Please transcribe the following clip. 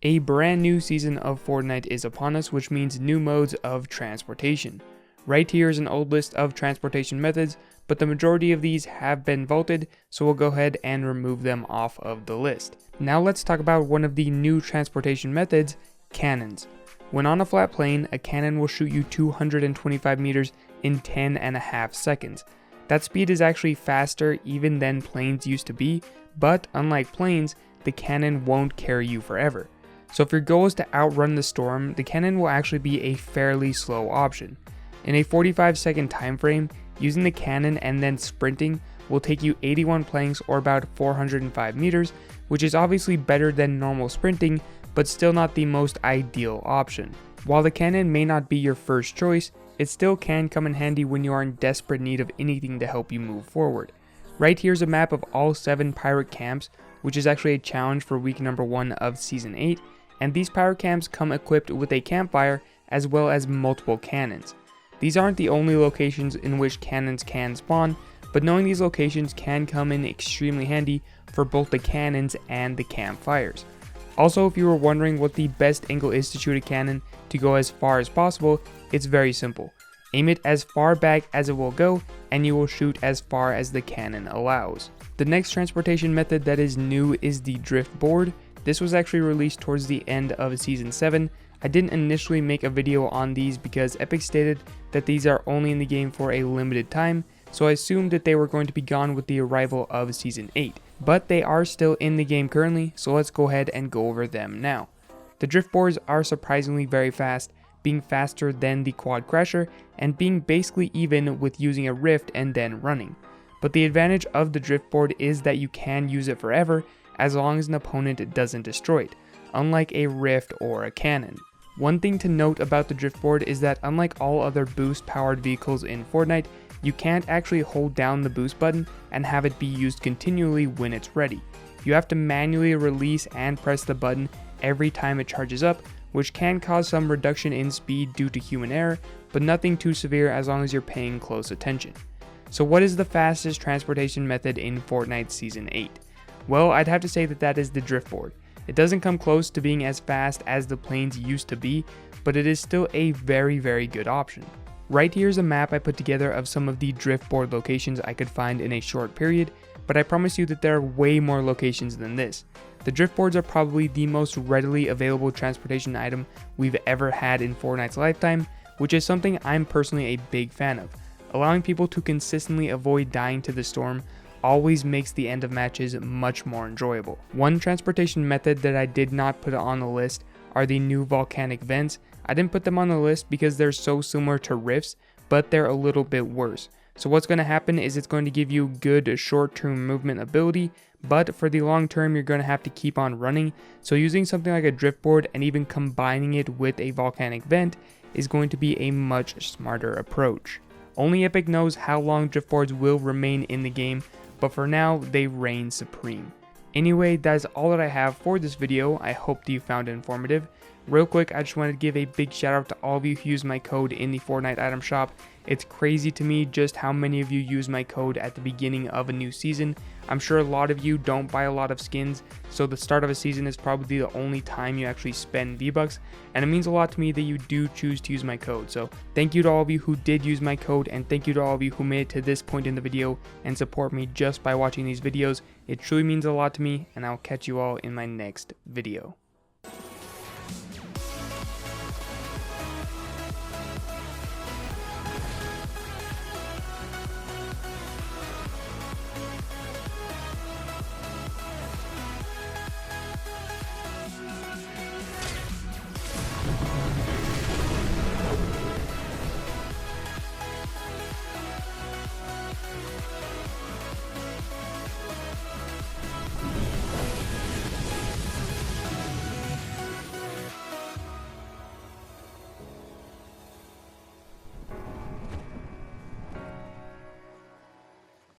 A brand new season of Fortnite is upon us, which means new modes of transportation. Right here is an old list of transportation methods, but the majority of these have been vaulted, so we'll go ahead and remove them off of the list. Now let's talk about one of the new transportation methods, cannons. When on a flat plane, a cannon will shoot you 225 meters in 10.5 seconds. That speed is actually faster even than planes used to be, but unlike planes, the cannon won't carry you forever. So if your goal is to outrun the storm, the cannon will actually be a fairly slow option. In a 45-second time frame, using the cannon and then sprinting will take you 81 planks or about 405 meters, which is obviously better than normal sprinting, but still not the most ideal option. While the cannon may not be your first choice, it still can come in handy when you are in desperate need of anything to help you move forward. Right here's a map of all 7 pirate camps, which is actually a challenge for week number 1 of season 8, and these pirate camps come equipped with a campfire as well as multiple cannons. These aren't the only locations in which cannons can spawn, but knowing these locations can come in extremely handy for both the cannons and the campfires. Also, if you were wondering what the best angle is to shoot a cannon to go as far as possible, it's very simple. Aim it as far back as it will go, and you will shoot as far as the cannon allows. The next transportation method that is new is the Driftboard. This was actually released towards the end of Season 7. I didn't initially make a video on these because Epic stated that these are only in the game for a limited time, so I assumed that they were going to be gone with the arrival of Season 8. But they are still in the game currently, so let's go ahead and go over them now. The Driftboards are surprisingly very fast, being faster than the Quad Crasher, and being basically even with using a rift and then running. But the advantage of the Driftboard is that you can use it forever, as long as an opponent doesn't destroy it, unlike a rift or a cannon. One thing to note about the Driftboard is that unlike all other boost powered vehicles in Fortnite, you can't actually hold down the boost button and have it be used continually when it's ready. You have to manually release and press the button every time it charges up, which can cause some reduction in speed due to human error, but nothing too severe as long as you're paying close attention. So what is the fastest transportation method in Fortnite Season 8? Well, I'd have to say that is the Driftboard. It doesn't come close to being as fast as the planes used to be, but it is still a very good option. Right here is a map I put together of some of the Driftboard locations I could find in a short period, but I promise you that there are way more locations than this. The Driftboards are probably the most readily available transportation item we've ever had in Fortnite's lifetime, which is something I'm personally a big fan of. Allowing people to consistently avoid dying to the storm always makes the end of matches much more enjoyable. One transportation method that I did not put on the list are the new volcanic vents. I didn't put them on the list because they're so similar to rifts, but they're a little bit worse. So what's going to happen is it's going to give you good short-term movement ability, but for the long term you're going to have to keep on running. So using something like a Driftboard and even combining it with a volcanic vent is going to be a much smarter approach. Only Epic knows how long Driftboards will remain in the game, but for now they reign supreme. Anyway, that is all that I have for this video. I hope that you found it informative. Real quick, I just wanted to give a big shout out to all of you who use my code in the Fortnite item shop. It's crazy to me just how many of you use my code at the beginning of a new season. I'm sure a lot of you don't buy a lot of skins, so the start of a season is probably the only time you actually spend V-Bucks, and it means a lot to me that you do choose to use my code. So thank you to all of you who did use my code, and thank you to all of you who made it to this point in the video and support me just by watching these videos. It truly means a lot to me, and I'll catch you all in my next video.